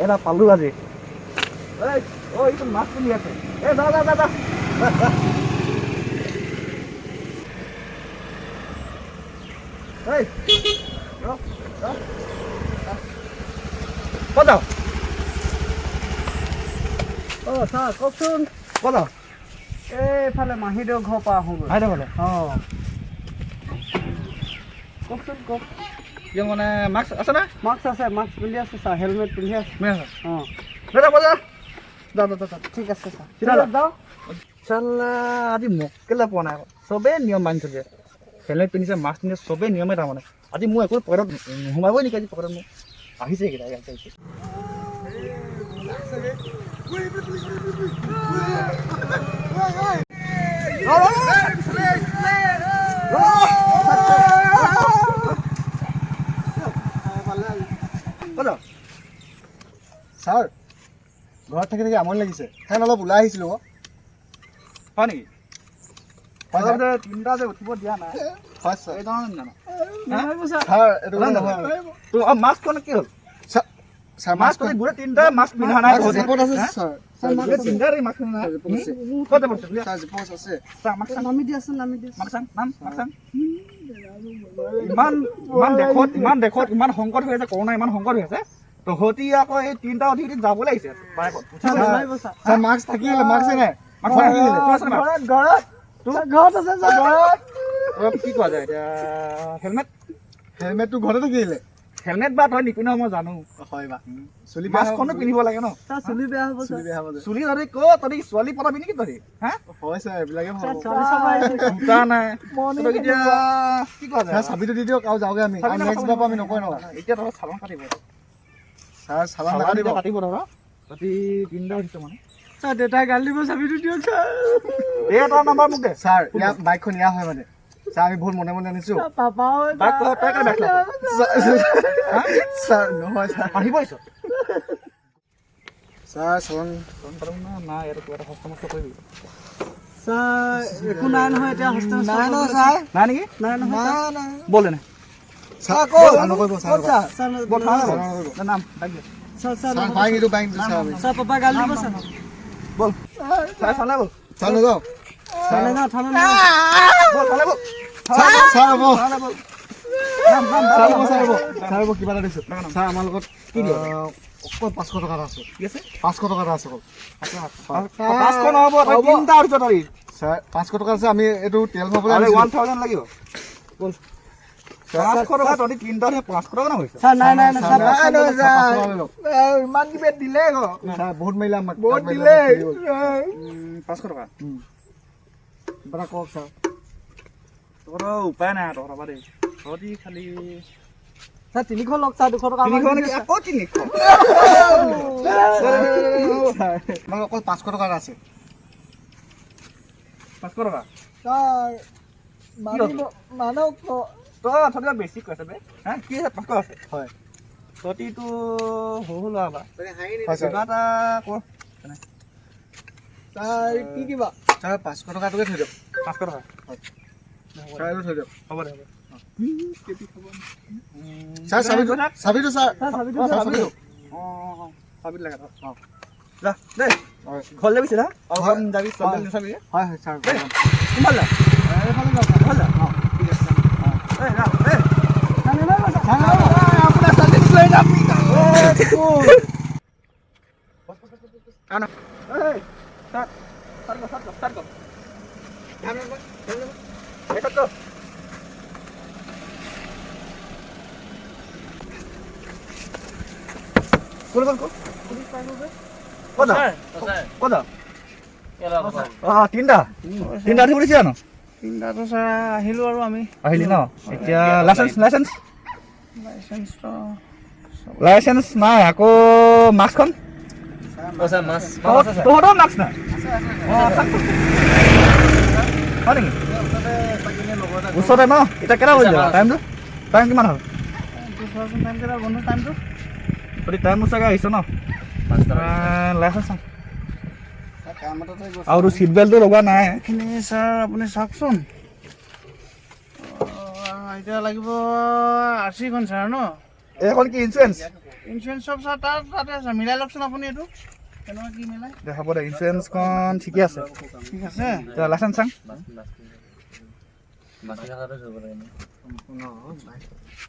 এটা পালো আজি এইটো মাছ পুলি আছে যা যা যা যা ক'ত যাওঁ ছাৰ কওকচোন ক'ত যাওঁ এইফালে মাহীদেউ ঘৰৰ পৰা আহোঁগৈ আহিদে বোলে কওকচোন কওক কিয় মানে মাস্ক আছে না মাস্ক আছে মাস্ক পিন্ধি আছে ছাৰ হেলমেট পিন্ধি আছে ঠিক আছে ছাৰ যাওঁ চাল্লা আজি মক্কেলে পোৱা নাই চবেই নিয়ম মানি থৈছে হেলমেট পিন্ধিছে মাস্ক পিন্ধিছে চবেই নিয়মে তাৰমানে আজি মোৰ একো পকেটত নোসোমাবই নেকি আজি পকেটত মোক আহিছে এইকেইটা আহিছে ছাৰ ঘৰত থাকি থাকি আমনি লাগিছে ফেন অলপ ওলাই আহিছিলোঁ হয় নেকি তিনিটা যে উঠিব দিয়া নাই হয় ছাৰ ছাৰ এইটো নহয় তোৰ মাস্কখন কি হ'ল ছাৰ মাস্ক গোটেই তিনিটা মাস্ক পিন্ধা নাই জেপত আছে ছাৰ তিনিটাৰে মাস্ক পিন্ধা নাই ক'ত যাব ছাৰ জেপত আছে নামি দিয়াচোন নামি দিয়া ইমান দেশত ইমান সংকট হৈ আছে কৰোণা ইমান সংকট হৈ আছে তহঁতি আকৌ এই তিনিটা উঠি উঠি যাবলৈ আহিছে বাইকত ছাৰ মাস্ক থাকিলে মাস্ক নাই ঘৰত আছে কি কোৱা যায় এতিয়া হেলমেটটো ঘৰতে থাকিলে হেলমেট বা তই নিপিন্ধ মই জানো হয় বা চুলি মাস্কখনো পিন্ধিব লাগে ন চুলি বেয়া হ'ব চুলি বেয়া হ'ব চুলি তহঁতি তহঁতি ছোৱালী পতাবি নেকি তহঁতি হা হয় ছাৰ এইবিলাকে ভাল জোতা নাই এতিয়া কি কোৱা যায় চাবিটো দি দিয়ক আৰু যাওঁগে আমি নেক্সট বাৰ আমি নকয় ন এতিয়া তহঁত চালান কাটিব ছাৰ চালান নাকাটিব কাটিব ধৰ তহঁতি তিনিটা উঠিছে মানে ছাৰ দেউতাই গালি দিব চাবিটো দিয়ক ছাৰ এটা নাম্বাৰ মোক দে ছাৰ ইয়াৰ বাইকখন ইয়া হয় মানে ছাৰ আমি বহুত মনে মনে আনিছোঁ ছাৰ নহয় ছাৰ আহিব আহিছ ছাৰ চালান নাই ইয়াত কিবা এটা হস্ত মস্ত কৰিবি ছাৰ একো নাই নহয় এতিয়া নাই নহয় ছাৰ নাই নেকি নাই নহয় বলে নাই ছাৰ নকৰিব ছাৰ নাম ডাক দে ছাৰ বাইক এইটো বাইক ছাৰ আমি ছাৰ পাপা গালি দিব ছাৰ বল চালে বল ছাৰ নাযাওঁ থানে না থানে না বল চালে বল ছাৰ হ'ব চালে বল ছাৰ হ'ব কিবা এটা দিছোঁ ছাৰ আমাৰ লগত কি অকল 500 টকা এটা আছে কি আছে 500 টকা এটা আছে অকল 500 নহ'ব তই তিনিটা উঠিছ তই ছাৰ 500 টকা আছে আমি এইটো তেল ভৰাবলৈ আরে আনিছিলোঁ 1000 লাগিব বল 500 টকা তই তিনিটা 500 টকা না হৈছে ছাৰ নাই নাই নাই ছাৰ ইমান কি বেট দিলে গো ছাৰ বহুত মাৰিলে আমাক বহুত দিলে 500 টকা কিবা এটা কওক ছাৰ তোৰ উপায় নাই তহঁতৰ পৰা দেই তহঁতি খালি ছাৰ 300 লওক ছাৰ 200 টকা 300 নেকি আকৌ 300 আমাৰ অকল 500 টকা এটা আছে 500 টকা ছাৰ মানক তই অথনি বেছি কৈছে বে হা কি আছে 500 আছে হয় তহঁতিটো সৰু ল'ৰা বা হয় ছাৰ কিবা এটা কৰ ছাৰ কি কিবা ছাৰ 500 টকাটোকে থৈ দিয়ক 500 টকা ছাৰ এইটো থৈ দিয়ক হ'ব দে ছাৰ চাবিটো ছাৰ চাবিটো চাবিটো চাবিত লাগে যা দে হয় ঘৰ যাবিছে না আৰু যাবি চব নাচাবি হয় হয় ছাৰ কোনফালে যা এইফালে যা এইফালে যা ঠিক আছে এই যা এই আপোনাৰ চাবিটো লৈ যাম আনা এই স্টাৰ্ট কৰ তিনটা উঠি পৰিছে জানো তিনটাটো ছাৰ আহিলোঁ আৰু আমি আহিলি ন এতিয়া লাইচেন্স নাই আকৌ মাস্কখন তহঁতৰ মাস্ক নাই হয় নেকি ওচৰতে ন এতিয়া কেইটা বাজিলে টাইম কিমান হ'ল টাইম চাগে আহিছ ন লাইচেন্স আৰু চিট বেল্টটো লগোৱা নাই এইখিনি ছাৰ আপুনি চাওকচোন এতিয়া লাগিব আৰ্চিখন ছাৰ ন এইখন কি ইঞ্চুৰেঞ্চ? ইঞ্চুৰেঞ্চ চব ছাৰ তাতে আছে, মিলাই লওকচোন আপুনি এইটো কেনেকুৱা কি মিলাই। দে হ'ব দে, ইঞ্চুৰেঞ্চখন ঠিকে আছে। ঠিক আছে। লাইচেঞ্চ চাং।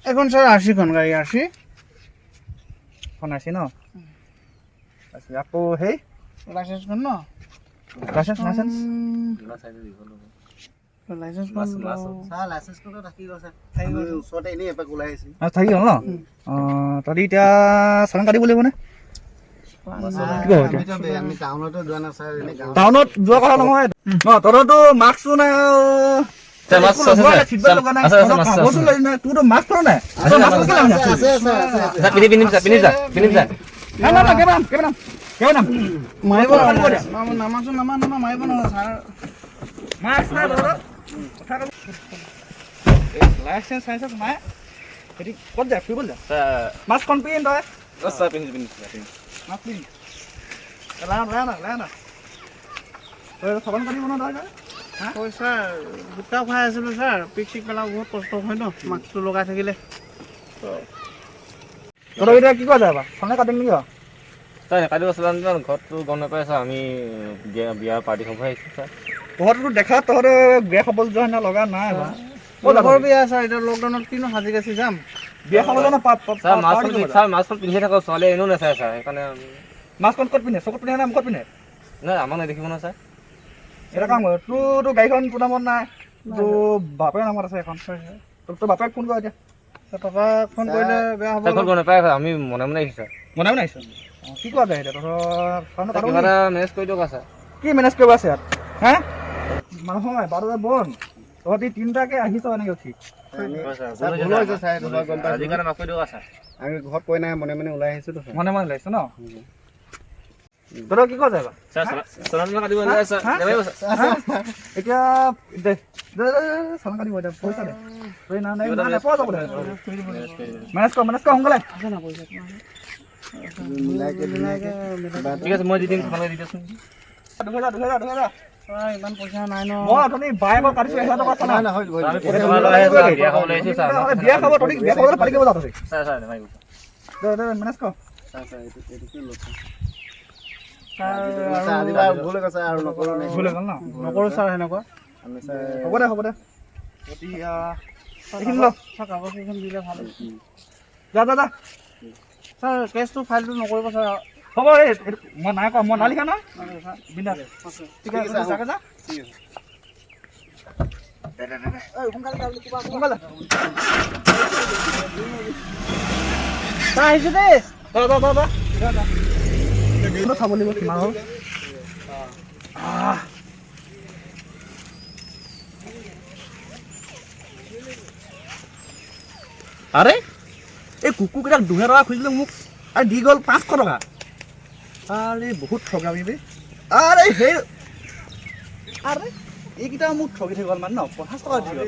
এইখন ছাৰ RC খন, গাড়ী RC। এখন আছে ন? আকৌ সেই লাইচেঞ্চখন ন? লাইচেঞ্চ লাইচেঞ্চ লাইচেঞ্চখন ছাৰ লাইচেঞ্চখনটো থাকি গ'ল ছাৰ। আমি ওচৰতে এনেই এপাক ওলাই আহিছোঁ। থাকি গ'ল ন? তহঁতি এতিয়া চালান কাটিব লাগিব নে? কি কয় এতিয়া? আমি টাউনতো যোৱা নাই ছাৰ, এনেই গাঁৱত টাউনত যোৱা কথা নহয় ন? তহঁতৰতো মাস্কো নাই তোৰতো মাস্ক নাই। মাৰিব নামাচোন, মাৰিব নহয় ছাৰ। লাইচেঞ্চ চাইচেঞ্চ নাই, হেৰি ক'ত যায় ফুৰিব যায়? মাস্কখন পিন্ধ তই। মাস্ক পিন্ধ চাবান কাটিব ন তই? হয় ছাৰ, গোটা খাই আছিলোঁ ছাৰ, পিক চিক পেলাব বহুত কষ্ট হয় ন মাস্কটো লগাই থাকিলে। তহঁতৰ এতিয়া কি কৰা যায় বা চালান কাটিম নেকি? ছাৰ কাটিব চালান ঘৰতটো গম নাপাই ছাৰ, আমি বিয়া পাৰ্টি খাব আহিছোঁ ছাৰ। তহঁততো দেখা তহঁতে বিয়া খাবলৈ যোৱা না লগা নাই বা লগৰ বিয়া ছাৰ, এতিয়া লকডাউনত কিনো সাজি কাচি যাম। বিয়া খাবলৈ না ছাৰ মাছখন পিন্ধি থাকক, ছোৱালীয়ে এনেও নাচায় ছাৰ, সেইকাৰণে মাস্কখন ক'ত পিন্ধে? চকুত পিন্ধে নে মুখত পিন্ধে? নাই আমাক নেদেখিব নহয় ছাৰ। এটা কাম কৰ, তোৰতো গাড়ীখন তোৰ নামত নাই, তোৰ বাপেৰ নামত আছে এখন। তোৰ বাপেক ফোন কৰ এতিয়া। পাপাক ফোন কৰিলে বেয়া হ'ব। ছাৰ ঘৰত গম নাপায় ছাৰ, আমি মনে মনে আহিছোঁ ছাৰ। বনাব নাই কি কৰা যায় এতিয়া তহঁতৰ কিবা এটা মেনেজ কৰি দিয়ক ছাৰ। কি মেনেজ কৰিব আছে ইয়াত হা? নহয় বাৰটা বন তহঁতি তিনিটাকে আহিছ এনেকে উঠি। ছাৰ ভুল হৈছে ছাৰ, এইটো মই গম পাইছোঁ। আজিৰ কাৰণে মাফ কৰি দিয়ক ছাৰ। আমি ঘৰত কৈ নাই, মনে মনে ওলাই আহিছোঁ। মনে মনে লাগিছে ন? তহঁতৰ কি কৰা যায় বা চালান কাটিব যায় ছাৰ, নেমাৰিব ছাৰ। এতিয়া দে চালান কাটিব এতিয়া পইচা দে। তই নাই নেপোৱা যাব দে। মেনেজ কৰ সোনকালে। ঠিক আছে মই দি দিম, তোমালোকে দি দিয়াচোন। 2000 ইমান পইচা নাই ন। মই অথনি বাইকৰ কাটিছোঁ 1000 টকা চালা। বিয়া খাবলৈ আহিছোঁ ছাৰ। বিয়া খাব তহঁতি বিয়া খাবলৈ পাতি কৰিব যা তহঁতি। ছাৰ নেমাৰিব। দে মেনেজ কৰ। ভুল হৈ গৈছে আৰু নকৰোঁ। ভুল হৈ গ'ল ন? নকৰোঁ ছাৰ সেনেকুৱা। হ'ব দে এতিয়া এইখিনি ল ছাৰ কাগজ কেইখন দিলে ভাল। যা ছাৰ কেছটো ফাইলটো নকৰিব ছাৰ। হ'ব এই মই নাই কোৱা, মই নালিখা নহয় বিন্দাছ। ঠিক আছে যাকে যা সোনকালে ছাৰ আহিছোঁ দেই। চাব লাগিব কিমান হ'ল। আৰে এই কুকুৰকেইটাক 2000 টকা খুজিলে মোক আৰু দি গ'ল 500 টকা। আৰে বহুত ঠগামি বে। আৰে সেই আৰে এইকেইটা মোক ঠগি থাকি গ'ল মানে ন 50 টকা দি গ'ল।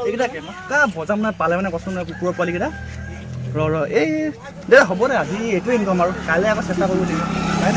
এইকেইটা কেনেকুৱা বজাম নাই পালে মানে কচোন কুকুৰৰ পোৱালিকেইটা। ৰ এই দে হ'ব দে আজি এইটোৱে ইনকম আৰু কাইলৈ আকৌ চেষ্টা কৰিব লাগিব। নাই